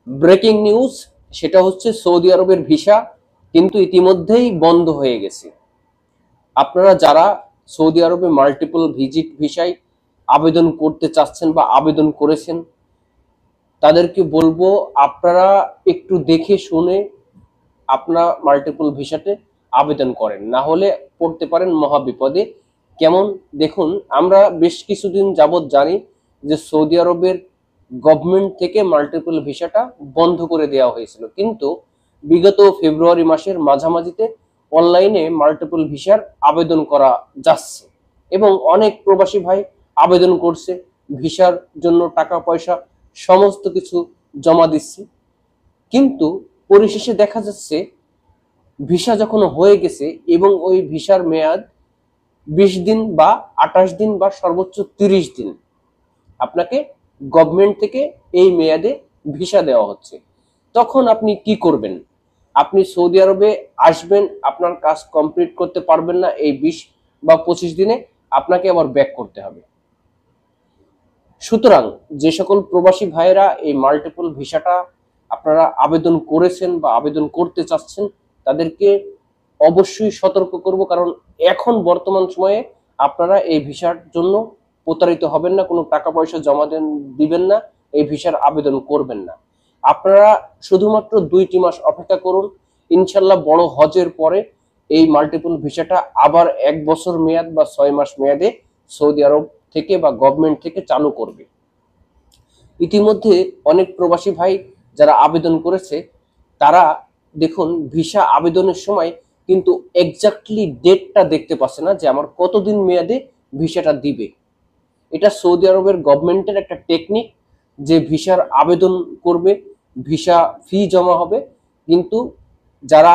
Breaking news, সেটা হচ্ছে Saudi আরবের ভিসা কিন্তু ইতিমধ্যেই বন্ধ হয়ে গেছে। আপনারা যারা সৌদি আরবে মাল্টিপল ভিজিট ভিসায় আবেদন করতে চাচ্ছেন বা আবেদন করেছেন, তাদেরকে বলবো আপনারা একটু দেখে শুনে আপনার মাল্টিপল ভিসাতে আবেদন করেন, না হলে পড়তে পারেন মহা বিপদে। কেমন দেখুন, আমরা বেশ কিছুদিন যাবৎ জানি যে সৌদি আরবের গভর্নমেন্ট থেকে মাল্টিপল ভিসাটা বন্ধ করে দেওয়া হয়েছিল, কিন্তু বিগত ফেব্রুয়ারি মাসের মাঝামাঝিতে অনলাইনে মাল্টিপল ভিসার আবেদন করা যাচ্ছে এবং অনেক প্রবাসী ভাই আবেদন করছে, ভিসার জন্য টাকা পয়সা সমস্ত কিছু জমা দিচ্ছে। কিন্তু পরিশেষে দেখা যাচ্ছে ভিসা যখন হয়ে গেছে এবং ওই ভিসার মেয়াদ 20 দিন বা 28 দিন বা সর্বোচ্চ 30 দিন আপনাকে গভর্নমেন্ট থেকে এই মেয়াদে ভিসা দেওয়া হচ্ছে, তখন আপনি কি করবেন? আপনি সৌদি আরবে আসবেন, আপনার কাজ কমপ্লিট করতে পারবেন না এই 20 বা 25 দিনে, আপনাকে আবার ব্যাক করতে হবে। সুতরাং যে সকল প্রবাসী ভাইয়েরা এই মাল্টিপল ভিসাটা আপনারা আবেদন করেছেন বা আবেদন করতে চাচ্ছেন, তাদেরকে অবশ্যই সতর্ক করব, কারণ এখন বর্তমান সময়ে আপনারা এই ভিসার জন্য প্রতারিত হবেন না, কোনো টাকা পয়সা জমা দিবেন না, এই ভিসার আবেদন করবেন না। আপনারা শুধুমাত্র 2টি মাস অপেক্ষা করুন, ইনশাল্লাহ বড় হজের পরে এই মাল্টিপল ভিসাটা আবার 1 বছর মেয়াদ বা 6 মাস মেয়াদে সৌদি আরব থেকে বা গভর্নমেন্ট থেকে চালু করবে। ইতিমধ্যে অনেক প্রবাসী ভাই যারা আবেদন করেছে, তারা দেখুন ভিসা আবেদনের সময় কিন্তু এক্স্যাক্টলি ডেটটা দেখতে পাচ্ছে না যে আমার কতদিন মেয়াদে ভিসাটা দিবে। এটা সৌদি আরবের গভর্নমেন্টের একটা টেকনিক, যে ভিসার আবেদন করবে, ভিসা ফি জমা হবে, কিন্তু যারা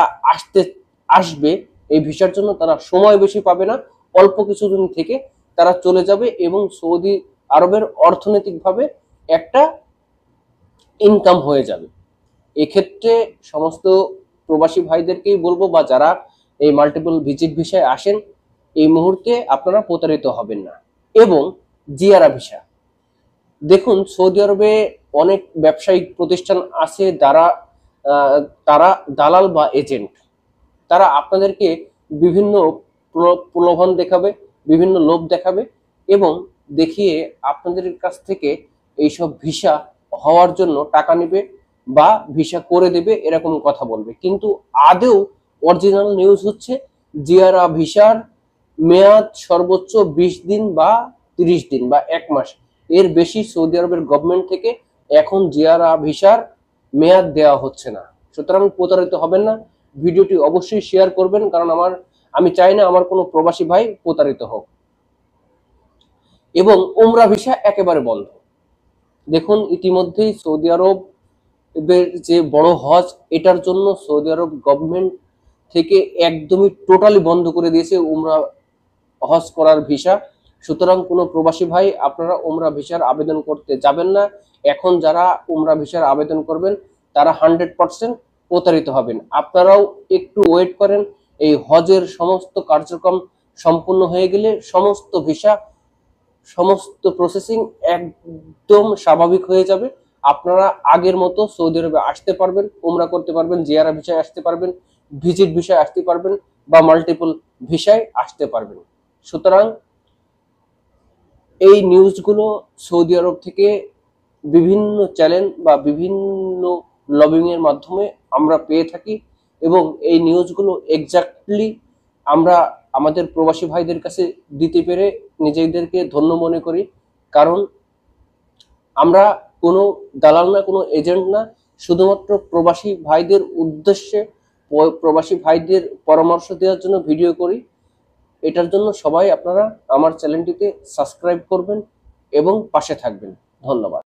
আসবে এই ভিসার জন্য তারা সময় বেশি পাবে না, অল্প কিছুদিন থেকে তারা চলে যাবে এবং সৌদি আরবের অর্থনৈতিকভাবে একটা ইনকাম হয়ে যাবে। এক্ষেত্রে সমস্ত প্রবাসী ভাইদেরকেই বলবো, বা যারা এই মাল্টিপল ভিজিট ভিসায় আসেন, এই মুহূর্তে আপনারা প্রতারিত হবেন না। এবং জিয়ারা ভিসা, দেখুন সৌদি আরবে অনেক ব্যবসায়িক প্রতিষ্ঠান আছে যারা তারা দালাল বা এজেন্ট, তারা আপনাদেরকে বিভিন্ন প্রলোভন দেখাবে, বিভিন্ন লোভ দেখাবে এবং দেখিয়ে আপনাদের কাছ থেকে এইসব ভিসা হওয়ার জন্য টাকা নেবে বা ভিসা করে দেবে, এরকম কথা বলবে। কিন্তু আদৌ অরিজিনাল নিউজ হচ্ছে জিয়ারা ভিসার মেয়াদ সর্বোচ্চ 20 দিন বা 30 দিন বা 1 মাস, এর বেশি সৌদি আরবের গভর্নমেন্ট থেকে এখন জিয়ারা ভিসার মেয়াদ দেওয়া হচ্ছে না। সুতরাং প্রতারিত হবেন না, ভিডিওটি অবশ্যই শেয়ার করবেন, কারণ আমি চাই না আমার কোনো প্রবাসী ভাই প্রতারিত হোক। এবং উমরা ভিসা একেবারে বন্ধ। দেখুন ইতিমধ্যেই সৌদি আরবের যে বড় হজ, এটার জন্য সৌদি আরব গভর্নমেন্ট থেকে একদমই টোটালি বন্ধ করে দিয়েছে উমরা হজ করার ভিসা। সুতরাং কোনো প্রবাসী ভাই আপনারা উমরা ভিসার আবেদন করতে যাবেন না। এখন যারা উমরা ভিসার আবেদন করবেন তারা 100% প্রতারিত হবেন। আপনারাও একটু ওয়েট করেন, এই হজের সমস্ত কার্যক্রম সম্পূর্ণ হয়ে গেলে সমস্ত ভিসা, সমস্ত প্রসেসিং একদম স্বাভাবিক হয়ে যাবে। আপনারা আগের মতো সৌদি আরবে আসতে পারবেন, উমরা করতে পারবেন, জিয়ারা ভিসায় আসতে পারবেন, ভিজিট ভিসায় আসতে পারবেন বা মাল্টিপল ভিসায় আসতে পারবেন। সুতরাং এই নিউজগুলো সৌদি আরব থেকে বিভিন্ন চ্যানেল বা বিভিন্ন লবিং এর মাধ্যমে আমরা পেয়ে থাকি এবং এই নিউজগুলো এক্স্যাক্টলি আমরা আমাদের প্রবাসী ভাইদের কাছে দিতে পেরে নিজেদেরকে ধন্য মনে করি, কারণ আমরা কোনো দালাল না, কোনো এজেন্ট না, শুধুমাত্র প্রবাসী ভাইদের উদ্দেশ্যে, প্রবাসী ভাইদের পরামর্শ দেওয়ার জন্য ভিডিও করি। এটার জন্য সবাই আপনারা আমার চ্যানেলটিতে সাবস্ক্রাইব করবেন এবং পাশে থাকবেন। ধন্যবাদ।